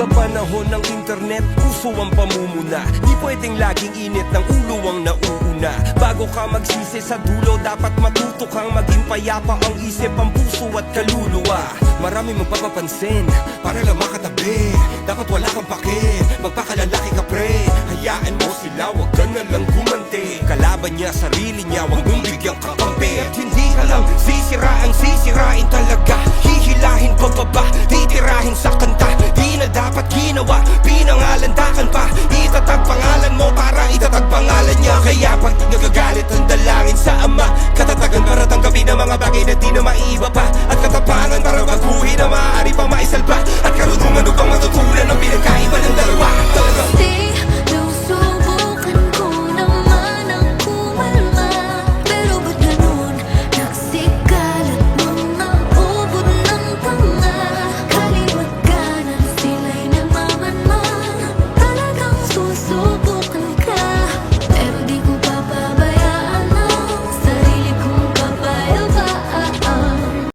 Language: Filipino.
Sa panahon ng internet, uso ang pamumuna. Di pwedeng laging init ng ulo ang nauuna. Bago ka magsisi sa dulo, dapat matuto kang maging payapa ang isip, ang puso at kaluluwa. Marami magpapapansin, para lang makatabi. Dapat wala kang pake,